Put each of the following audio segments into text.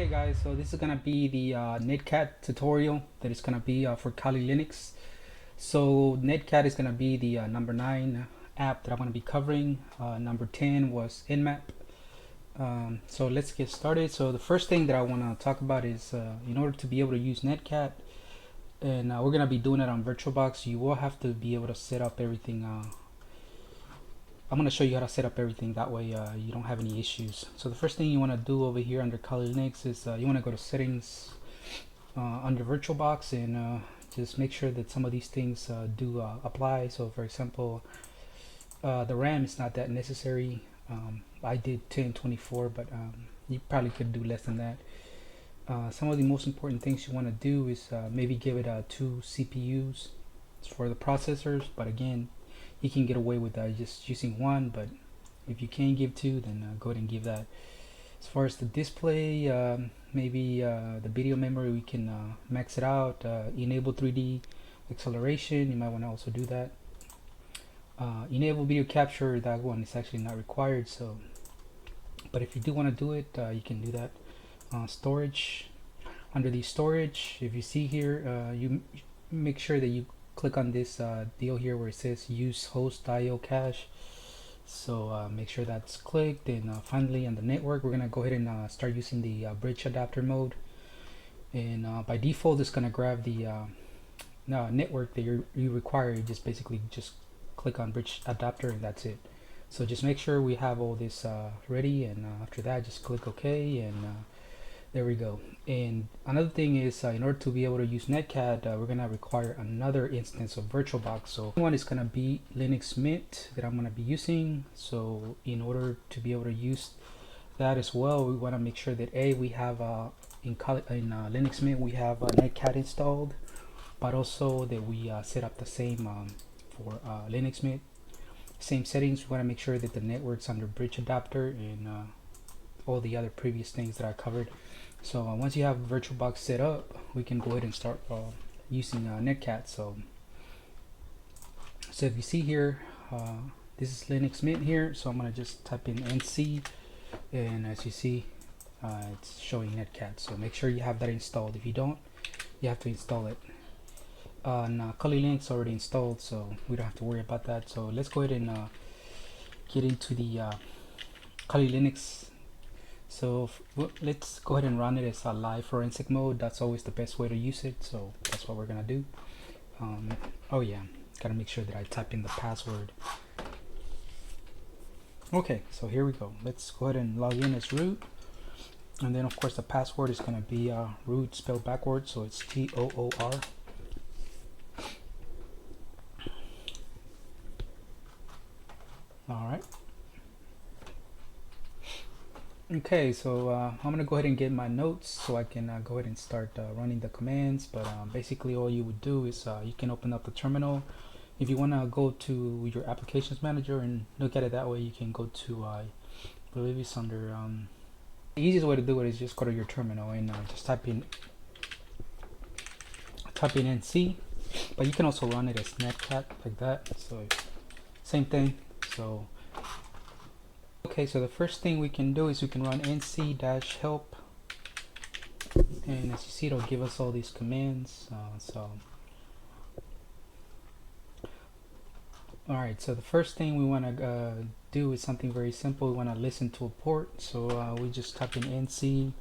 Okay guys, so this is gonna be the netcat tutorial that is gonna be for Kali Linux. So netcat is gonna be the number 9 app that I'm gonna be covering. Number 10 was nmap. So let's get started. So the first thing that I want to talk about is in order to be able to use netcat, and we're gonna be doing it on VirtualBox, you will have to be able to set up everything. I'm going to show you how to set up everything, that way you don't have any issues. So the first thing you want to do over here under Kali Linux is you want to go to settings under VirtualBox and just make sure that some of these things do apply. So for example, the RAM is not that necessary. I did 1024, but you probably could do less than that. Some of the most important things you want to do is maybe give it 2 CPUs for the processors, but again, you can get away with just using 1, but if you can give 2, then go ahead and give that. As far as the display, maybe the video memory, we can max it out. Enable 3D acceleration, you might want to also do that. Enable video capture, that one is actually not required, so but if you do want to do it, you can do that. Storage, under the storage, if you see here, you make sure that you click on this deal here where it says use host IO cache. So make sure that's clicked, and finally on the network, we're gonna go ahead and start using the bridge adapter mode. And by default, it's gonna grab the network that you require. You just basically just click on bridge adapter and that's it. So just make sure we have all this ready, and after that just click OK, and there we go. And another thing is in order to be able to use netcat, we're gonna require another instance of VirtualBox. So one is gonna be Linux Mint that I'm gonna be using. So in order to be able to use that as well, we want to make sure that we have in Linux Mint we have netcat installed, but also that we set up the same for Linux Mint. Same settings. We want to make sure that the network's under bridge adapter and all the other previous things that I covered. So once you have VirtualBox set up, we can go ahead and start using netcat. So if you see here, this is Linux Mint here, so I'm gonna just type in NC, and as you see, it's showing netcat. So make sure you have that installed. If you don't, you have to install it. Now Kali Linux already installed, so we don't have to worry about that. So let's go ahead and get into the Kali Linux. So let's go ahead and run it as a live forensic mode. That's always the best way to use it, so that's what we're gonna do. Oh yeah, gotta make sure that I type in the password. Okay, so here we go. Let's go ahead and log in as root, and then of course the password is gonna be root spelled backwards, so it's TOOR. All right. Okay, so I'm gonna go ahead and get my notes so I can go ahead and start running the commands. But basically all you would do is you can open up the terminal. If you want to go to your applications manager and look at it that way, you can go to I believe it's under the easiest way to do it is just go to your terminal and just type in NC, but you can also run it as netcat like that, so same thing. So okay, so the first thing we can do is we can run nc-help, and as you see, it'll give us all these commands. Alright, so the first thing we want to do is something very simple. We want to listen to a port, so we just type in nc,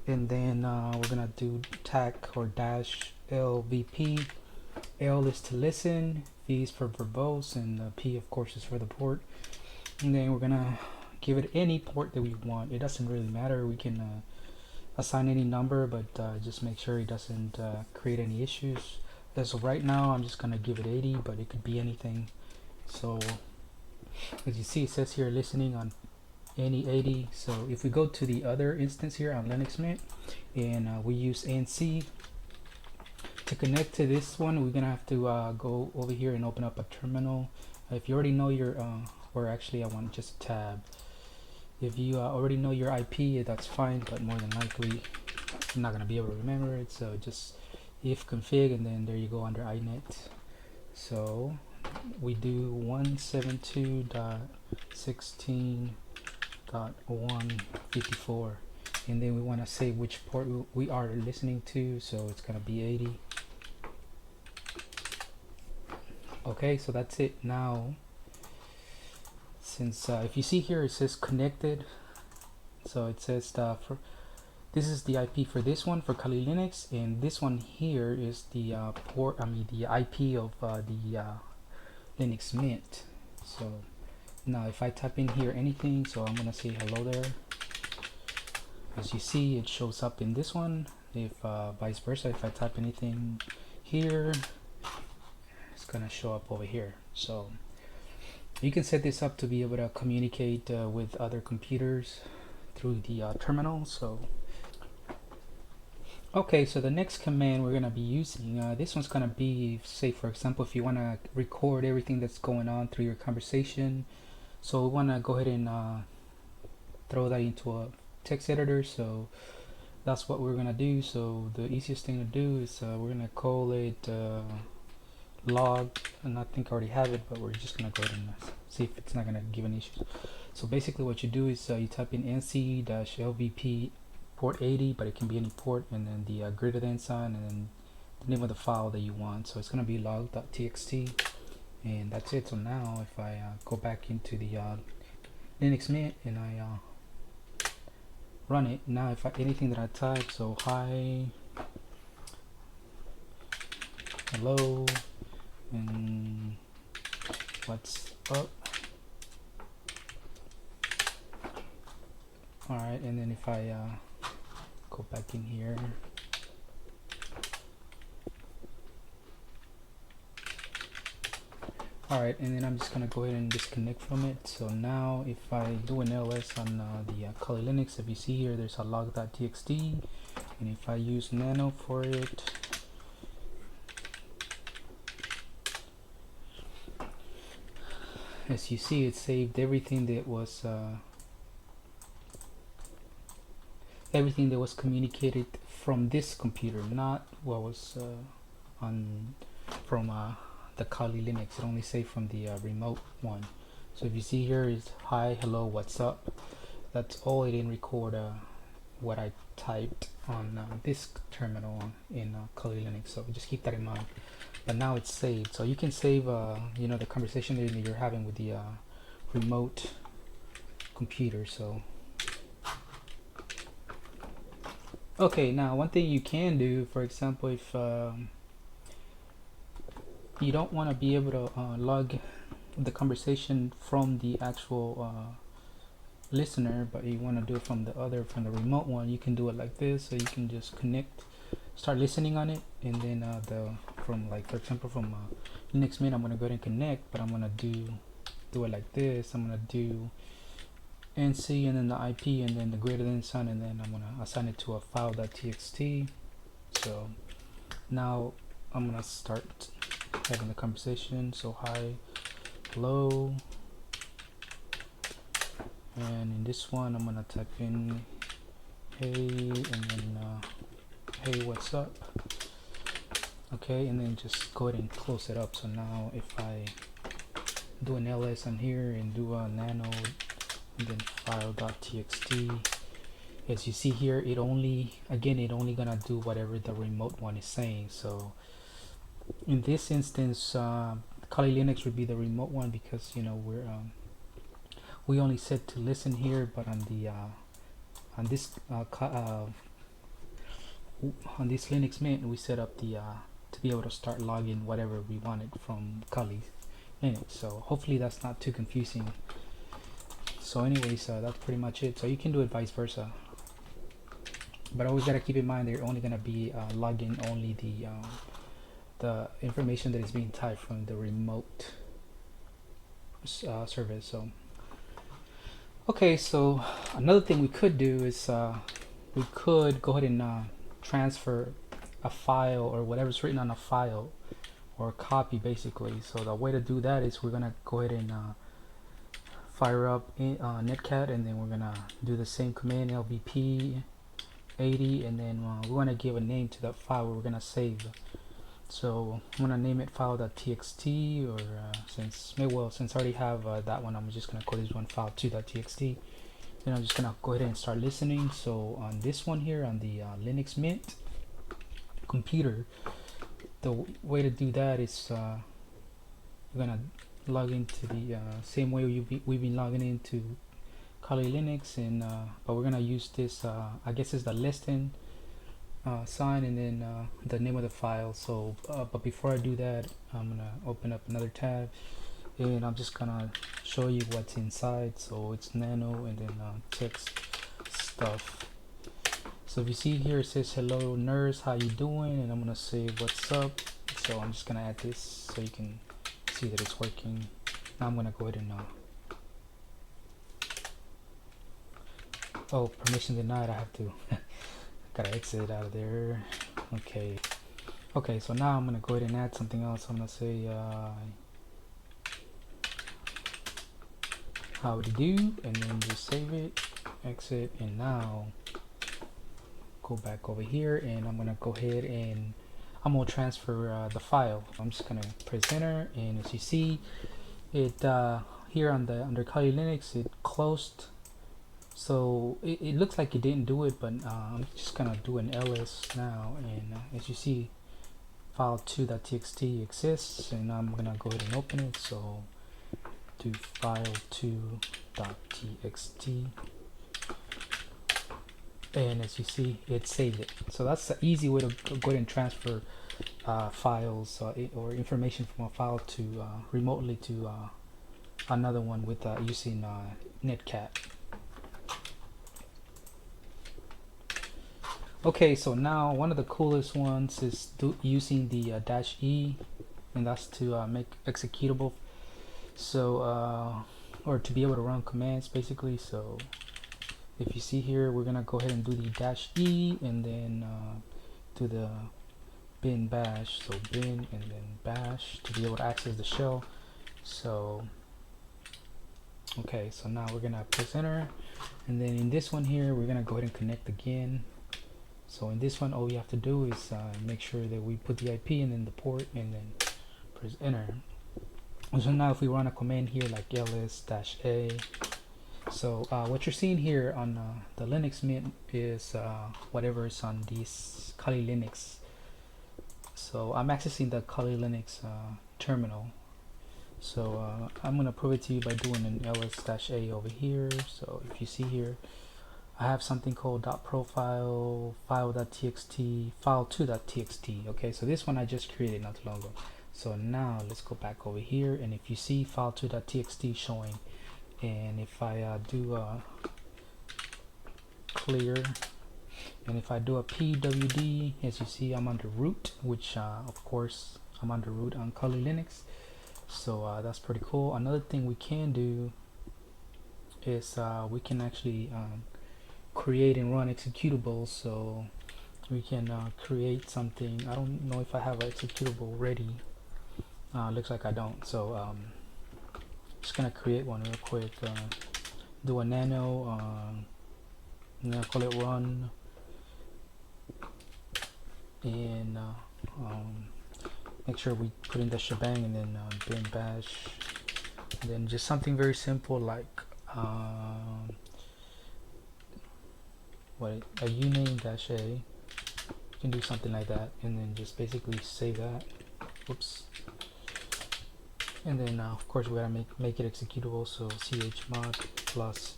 and then we're gonna do tac or dash lvp. L is to listen, V is for verbose, and P of course is for the port. And then we're gonna give it any port that we want. It doesn't really matter. We can assign any number, but just make sure it doesn't create any issues. As of right now, I'm just gonna give it 80, but it could be anything. So as you see, it says here listening on any 80. So if we go to the other instance here on Linux Mint, and we use NC to connect to this one, we're gonna have to go over here and open up a terminal. If you already know your or actually I want just a tab. If you already know your IP, that's fine, but more than likely I'm not gonna be able to remember it, so just if config, and then there you go under inet. So we do 172.16.154, and then we want to say which port we are listening to, so it's gonna be 80. Okay, so that's it. Now, since if you see here, it says connected, so it says this is the IP for this one for Kali Linux, and this one here is the the IP of the Linux Mint. So now if I type in here anything, so I'm gonna say hello there. As you see, it shows up in this one. If vice versa, if I type anything here, it's gonna show up over here. So you can set this up to be able to communicate with other computers through the terminal. So okay, so the next command we're gonna be using, this one's gonna be, say for example, if you want to record everything that's going on through your conversation. So we want to go ahead and throw that into a text editor. So that's what we're gonna do. So the easiest thing to do is we're gonna call it log, and I think I already have it, but we're just gonna go ahead and see if it's not gonna give any issues. So basically what you do is you type in nc-lvp port 80, but it can be any port, and then the greater than sign, and then the name of the file that you want. So it's going to be log.txt, and that's it. So now if I go back into the Linux Mint and I run it, now if anything that I type, so hi, hello, and what's up, alright, and then if I go back in here, alright, and then I'm just gonna go ahead and disconnect from it. So now if I do an ls on the Kali Linux, if you see here, there's a log.txt, and if I use nano for it, as you see, it saved everything that was communicated from this computer, not what was on from the Kali Linux. It only saved from the remote one. So if you see here is hi, hello, what's up. That's all. It didn't record what I typed on this terminal in Kali Linux. So just keep that in mind. But now it's saved, so you can save you know, the conversation that you're having with the remote computer. So okay, now one thing you can do, for example, if you don't want to be able to log the conversation from the actual listener, but you want to do it from the remote one, you can do it like this. So you can just connect, start listening on it, and then from, like, for example, from Linux Mint, I'm going to go ahead and connect, but I'm going to do it like this. I'm going to do nc and then the IP and then the greater than sign, and then I'm going to assign it to a file.txt. So now I'm going to start having the conversation. So hi, hello, and in this one I'm going to type in hey, and then hey, what's up. Okay, and then just go ahead and close it up. So now if I do an ls on here and do a nano and then file.txt, as you see here, it only gonna do whatever the remote one is saying. So in this instance, Kali Linux would be the remote one, because, you know, we only set to listen here, but on the on this Linux Mint, we set up the to be able to start logging whatever we wanted from Kali Linux. So hopefully that's not too confusing. So anyways, that's pretty much it. So you can do it vice versa, but always gotta keep in mind they're only gonna be logging only the information that is being typed from the remote service. So okay, so another thing we could do is we could go ahead and transfer a file or whatever's written on a file, or a copy basically. So the way to do that is we're gonna go ahead and fire up netcat, and then we're gonna do the same command, lvp 80, and then we want to give a name to that file we're gonna save. So I'm gonna name it file.txt, or since I already have that one, I'm just gonna call this one file2.txt. and I'm just gonna go ahead and start listening. So on this one here, on the Linux Mint computer, the way to do that is you're gonna log into the same way we've been logging into Kali Linux, and but we're gonna use this I guess it's the less than sign and then the name of the file. So but before I do that, I'm gonna open up another tab and I'm just gonna show you what's inside. So it's nano and then text stuff. So if you see here, it says hello nurse, how you doing, and I'm gonna say what's up. So I'm just gonna add this so you can see that it's working. Now I'm gonna go ahead and oh, permission denied. I have to gotta exit out of there. Okay, so now I'm gonna go ahead and add something else. I'm gonna say how to do, and then just save it, exit, and now go back over here, and I'm gonna go ahead and I'm gonna transfer the file. I'm just gonna press enter, and as you see, it here on the under Kali Linux, it closed. So it looks like it didn't do it, but I'm just gonna do an ls now, and as you see, file2.txt exists, and I'm gonna go ahead and open it. So do file2.txt, and as you see, it saved it. So that's the easy way to go ahead and transfer files or information from a file to remotely to another one with using netcat. Okay, so now one of the coolest ones is using the -e, and that's to make executable. So or to be able to run commands basically. So if you see here, we're gonna go ahead and do the -e and then do the bin bash. So bin and then bash to be able to access the shell. So okay, so now we're gonna press enter, and then in this one here, we're gonna go ahead and connect again. So in this one, all we have to do is make sure that we put the IP and then the port, and then press enter. So now if we run a command here like ls-a, so what you're seeing here on the Linux Mint is whatever is on this Kali Linux. So I'm accessing the Kali Linux terminal. So I'm going to prove it to you by doing an ls-a over here. So if you see here, I have something called .profile, file.txt, file2.txt. Okay, so this one I just created not too long ago. So now let's go back over here, and if you see file2.txt showing, and if I do clear, and if I do a pwd, as you see, I'm under root, which of course I'm under root on Kali Linux. So that's pretty cool. Another thing we can do is we can actually create and run executables. So we can create something. I don't know if I have an executable ready. Looks like I don't. So just gonna create one real quick. Do a nano. I'm gonna call it run, and make sure we put in the shebang, and then bin bash, and then just something very simple like a uname -a. You can do something like that, and then just basically save that. Whoops. And then of course we gotta make it executable. So chmod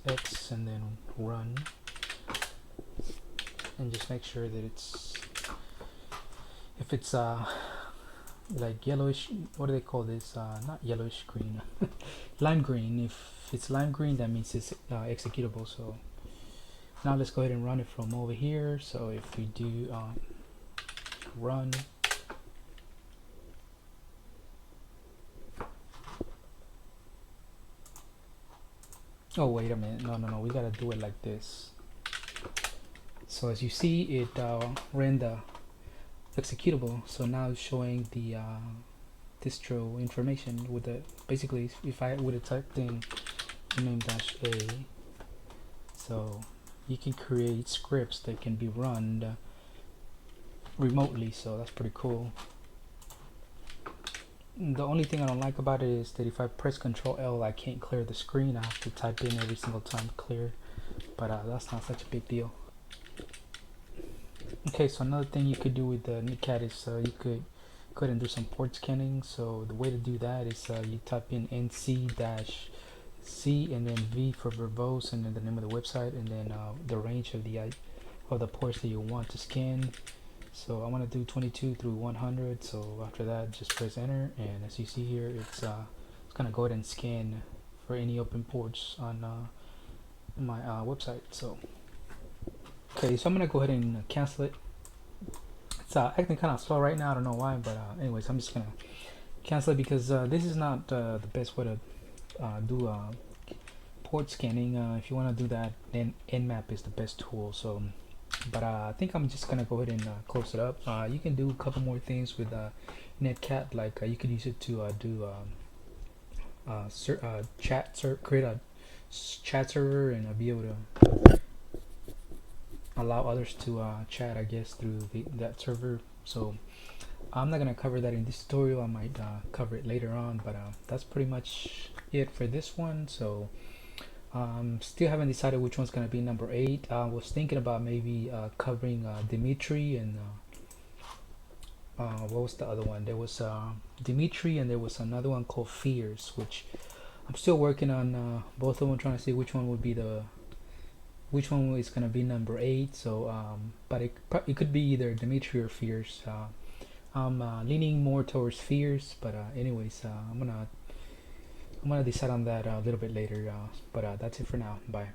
+x and then run, and just make sure that it's, if it's like yellowish, what do they call this, not yellowish green, lime green. If it's lime green, that means it's executable. So now let's go ahead and run it from over here. So if we do run, oh wait a minute, no, we gotta do it like this. So as you see, it ran the executable. So now it's showing the distro information with the, basically if I would have typed in uname-a, so you can create scripts that can be run remotely. So that's pretty cool. The only thing I don't like about it is that if I press Ctrl L, I can't clear the screen. I have to type in every single time clear. but that's not such a big deal. Okay, so another thing you could do with the netcat is you could go ahead and do some port scanning. So the way to do that is you type in nc-c and then v for verbose and then the name of the website and then the range of the ports that you want to scan. So I want to do 22 through 100. So after that, just press enter, and as you see here, it's gonna go ahead and scan for any open ports on my website. So okay, so I'm gonna go ahead and cancel it. It's acting kind of slow right now. I don't know why, but anyways, I'm just gonna cancel it because this is not the best way to do port scanning. If you want to do that, then Nmap is the best tool. So but I think I'm just gonna go ahead and close it up. You can do a couple more things with netcat, like you could use it to do create a chat server and be able to allow others to chat, I guess, through that server. So I'm not gonna cover that in this tutorial. I might cover it later on, but that's pretty much it for this one. So still haven't decided which one's gonna be number 8. I was thinking about maybe covering Dimitri and what was the other one? There was Dimitri and there was another one called Fears, which I'm still working on both of them, trying to see which one is gonna be number 8. So but it could be either Dimitri or Fears. I'm leaning more towards Fears, but anyways, I'm gonna decide on that a little bit later. But that's it for now. Bye.